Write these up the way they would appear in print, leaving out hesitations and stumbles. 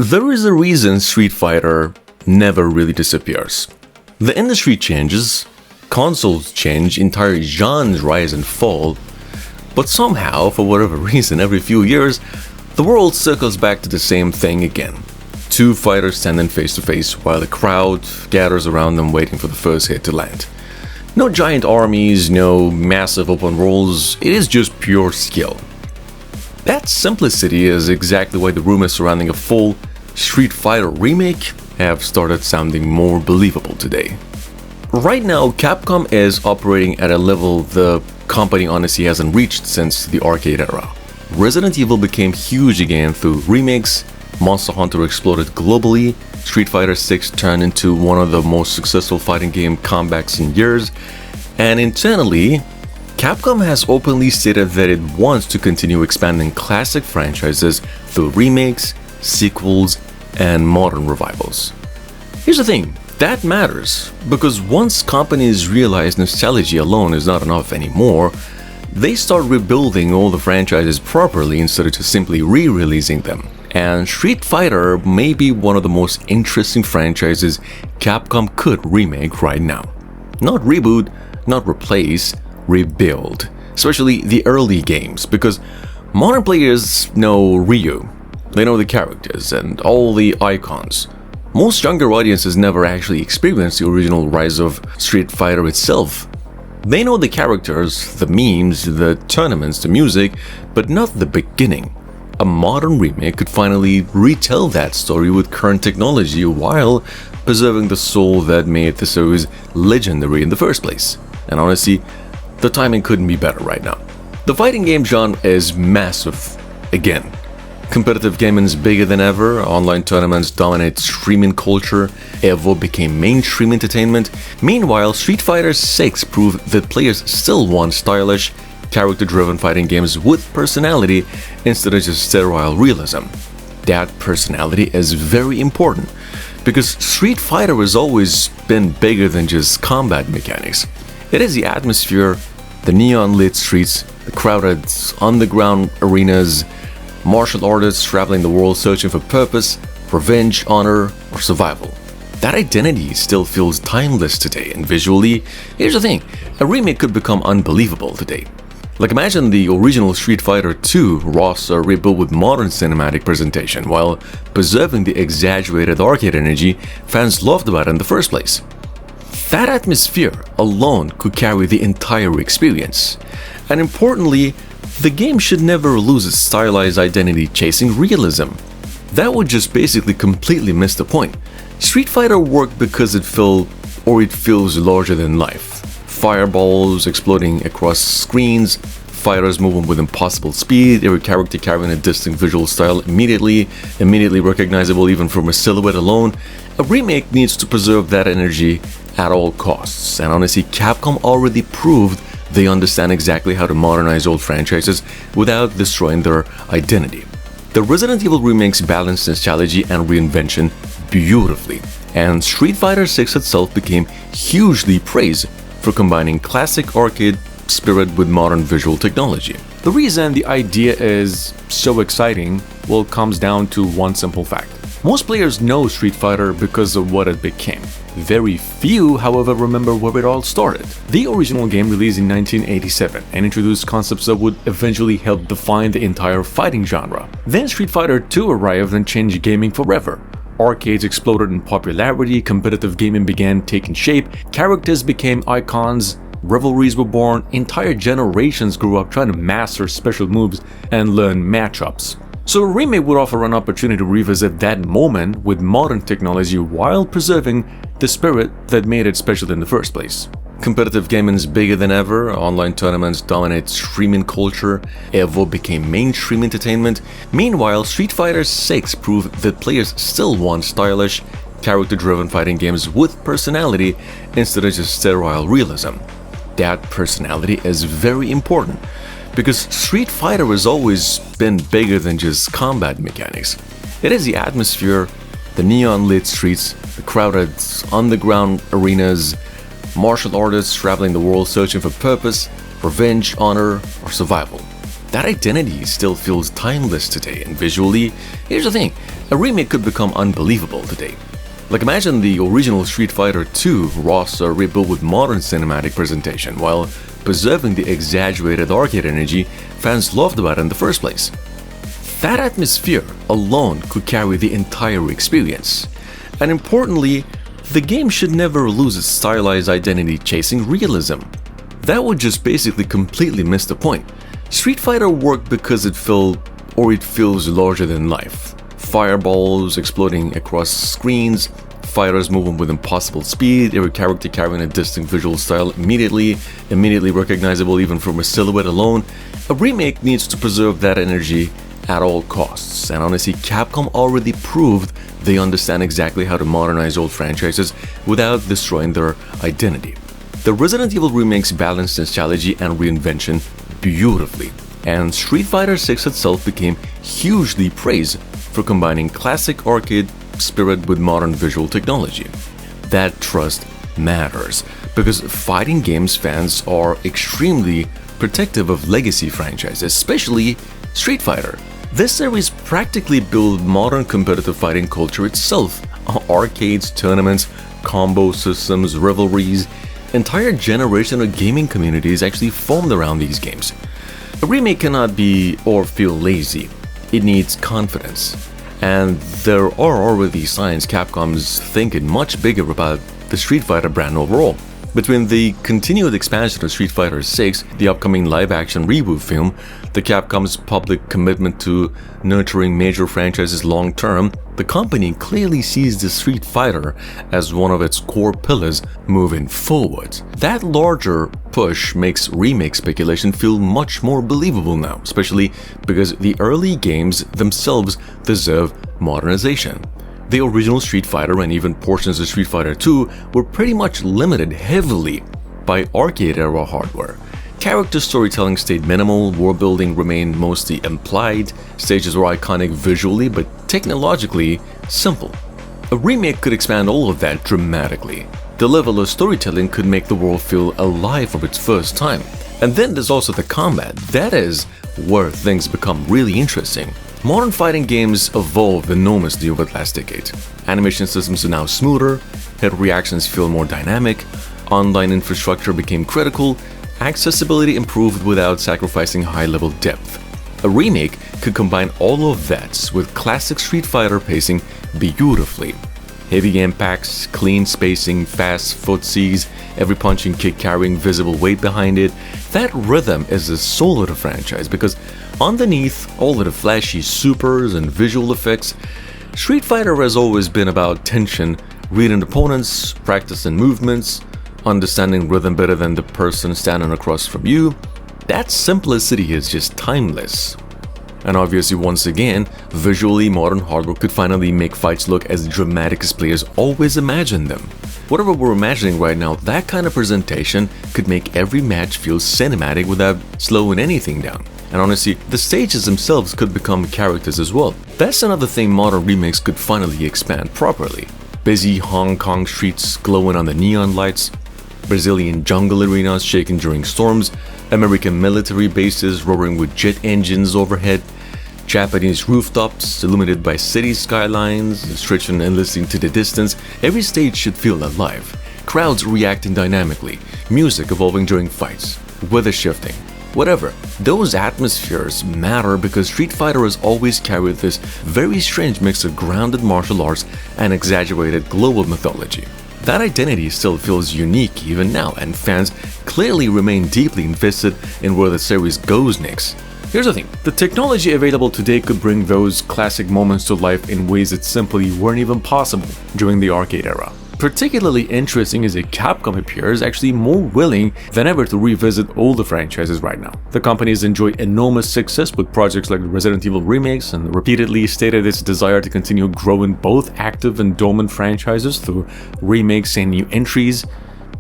There is a reason Street Fighter never really disappears. The industry changes, consoles change, entire genres rise and fall, but somehow, for whatever reason, every few years, the world circles back to the same thing again. Two fighters standing face to face while the crowd gathers around them waiting for the first hit to land. No giant armies, no massive open worlds, it is just pure skill. That simplicity is exactly why the rumors surrounding a full Street Fighter remake have started sounding more believable today. Right now, Capcom is operating at a level the company honestly hasn't reached since the arcade era. Resident Evil became huge again through remakes, Monster Hunter exploded globally, Street Fighter 6 turned into one of the most successful fighting game comebacks in years, and internally, Capcom has openly stated that it wants to continue expanding classic franchises through remakes, sequels, and modern revivals. Here's the thing, that matters, because once companies realize nostalgia alone is not enough anymore, they start rebuilding all the franchises properly instead of just simply re-releasing them. And Street Fighter may be one of the most interesting franchises Capcom could remake right now. Not reboot, not replace, rebuild. Especially the early games, because modern players know Ryu. They know the characters and all the icons. Most younger audiences never actually experienced the original rise of Street Fighter itself. They know the characters, the memes, the tournaments, the music, but not the beginning. A modern remake could finally retell that story with current technology while preserving the soul that made the series legendary in the first place. And honestly, the timing couldn't be better right now. The fighting game genre is massive again. Competitive gaming is bigger than ever, online tournaments dominate streaming culture, Evo became mainstream entertainment. Meanwhile, Street Fighter 6 proved that players still want stylish, character-driven fighting games with personality instead of just sterile realism. That personality is very important, because Street Fighter has always been bigger than just combat mechanics. It is the atmosphere, the neon-lit streets, the crowded underground arenas, martial artists traveling the world searching for purpose, revenge, honor, or survival. That identity still feels timeless today, and visually, here's the thing, a remake could become unbelievable today. Like imagine the original Street Fighter 2 roster rebuilt with modern cinematic presentation while preserving the exaggerated arcade energy fans loved about it in the first place. That atmosphere alone could carry the entire experience. And importantly, the game should never lose its stylized identity chasing realism. That would just basically completely miss the point. Street Fighter worked because it feels larger than life. Fireballs exploding across screens, fighters moving with impossible speed, every character carrying a distinct visual style immediately recognizable even from a silhouette alone. A remake needs to preserve that energy at all costs, and honestly, Capcom already proved they understand exactly how to modernize old franchises without destroying their identity. The Resident Evil remakes balance nostalgia and reinvention beautifully, and Street Fighter 6 itself became hugely praised for combining classic arcade spirit with modern visual technology. The reason the idea is so exciting, well, comes down to one simple fact. Most players know Street Fighter because of what it became. Very few, however, remember where it all started. The original game released in 1987 and introduced concepts that would eventually help define the entire fighting genre. Then Street Fighter 2 arrived and changed gaming forever. Arcades exploded in popularity, competitive gaming began taking shape, characters became icons, rivalries were born, entire generations grew up trying to master special moves and learn matchups. So a remake would offer an opportunity to revisit that moment with modern technology while preserving the spirit that made it special in the first place. Competitive gaming is bigger than ever, online tournaments dominate streaming culture, Evo became mainstream entertainment. Meanwhile, Street Fighter 6 proved that players still want stylish, character-driven fighting games with personality instead of just sterile realism. That personality is very important, because Street Fighter has always been bigger than just combat mechanics. It is the atmosphere, the neon-lit streets, the crowded underground arenas, martial artists traveling the world searching for purpose, revenge, honor, or survival. That identity still feels timeless today, and visually, here's the thing, a remake could become unbelievable today. Like imagine the original Street Fighter 2 roster rebuilt with modern cinematic presentation while preserving the exaggerated arcade energy fans loved about it in the first place. That atmosphere alone could carry the entire experience. And importantly, the game should never lose its stylized identity chasing realism. That would just basically completely miss the point. Street Fighter worked because it feels larger than life. Fireballs exploding across screens, fighters moving with impossible speed, every character carrying a distinct visual style immediately recognizable even from a silhouette alone. A remake needs to preserve that energy at all costs, and honestly, Capcom already proved they understand exactly how to modernize old franchises without destroying their identity. The Resident Evil remakes balanced nostalgia and reinvention beautifully, and Street Fighter 6 itself became hugely praised for combining classic arcade spirit with modern visual technology. That trust matters, because fighting games fans are extremely protective of legacy franchises, especially Street Fighter. This series practically built modern competitive fighting culture itself. Arcades, tournaments, combo systems, rivalries, entire generation of gaming communities actually formed around these games. A remake cannot be or feel lazy. It needs confidence. And there are already signs Capcom's thinking much bigger about the Street Fighter brand overall. Between the continued expansion of Street Fighter 6, the upcoming live-action reboot film, the Capcom's public commitment to nurturing major franchises long-term, the company clearly sees the Street Fighter as one of its core pillars moving forward. That larger push makes remake speculation feel much more believable now, especially because the early games themselves deserve modernization. The original Street Fighter and even portions of Street Fighter 2 were pretty much limited heavily by arcade-era hardware. Character storytelling stayed minimal, world building remained mostly implied, stages were iconic visually but technologically simple. A remake could expand all of that dramatically. The level of storytelling could make the world feel alive for its first time. And then there's also the combat. That is where things become really interesting. Modern fighting games evolved enormously over the last decade. Animation systems are now smoother, hit reactions feel more dynamic, online infrastructure became critical, accessibility improved without sacrificing high-level depth. A remake could combine all of that with classic Street Fighter pacing beautifully. Heavy impacts, clean spacing, fast footsies, every punch and kick carrying visible weight behind it. That rhythm is the soul of the franchise, because underneath all of the flashy supers and visual effects, Street Fighter has always been about tension, reading opponents, practicing movements, understanding rhythm better than the person standing across from you. That simplicity is just timeless. And obviously, once again, visually modern hardware could finally make fights look as dramatic as players always imagined them. Whatever we're imagining right now, that kind of presentation could make every match feel cinematic without slowing anything down. And honestly, the stages themselves could become characters as well. That's another thing modern remakes could finally expand properly. Busy Hong Kong streets glowing under neon lights, Brazilian jungle arenas shaking during storms, American military bases roaring with jet engines overhead, Japanese rooftops illuminated by city skylines stretching endlessly into the distance. Every stage should feel alive, crowds reacting dynamically, music evolving during fights, weather shifting. Whatever, those atmospheres matter because Street Fighter has always carried this very strange mix of grounded martial arts and exaggerated global mythology. That identity still feels unique even now, and fans clearly remain deeply invested in where the series goes next. Here's the thing, the technology available today could bring those classic moments to life in ways that simply weren't even possible during the arcade era. Particularly interesting is that Capcom appears actually more willing than ever to revisit older franchises right now. The company has enjoyed enormous success with projects like the Resident Evil remakes and repeatedly stated its desire to continue growing both active and dormant franchises through remakes and new entries.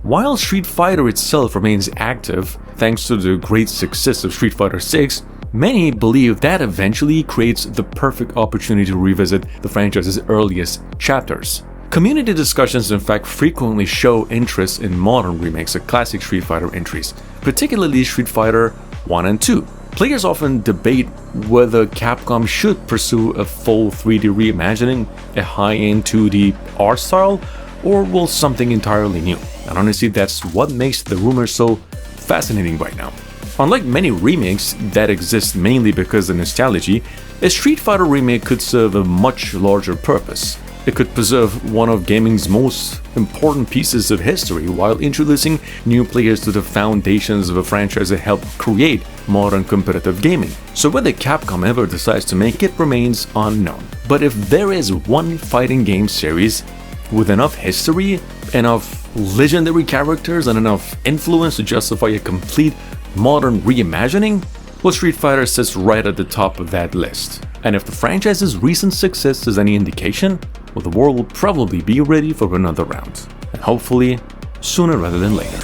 While Street Fighter itself remains active thanks to the great success of Street Fighter 6, many believe that eventually creates the perfect opportunity to revisit the franchise's earliest chapters. Community discussions in fact frequently show interest in modern remakes of classic Street Fighter entries, particularly Street Fighter 1 and 2. Players often debate whether Capcom should pursue a full 3D reimagining, a high-end 2D art style, or will something entirely new. And honestly, that's what makes the rumor so fascinating right now. Unlike many remakes that exist mainly because of nostalgia, a Street Fighter remake could serve a much larger purpose. It could preserve one of gaming's most important pieces of history while introducing new players to the foundations of a franchise that helped create modern competitive gaming. So whether Capcom ever decides to make it remains unknown. But if there is one fighting game series with enough history, enough legendary characters, and enough influence to justify a complete modern reimagining, well, Street Fighter sits right at the top of that list. And if the franchise's recent success is any indication, well, the world will probably be ready for another round. And hopefully, sooner rather than later.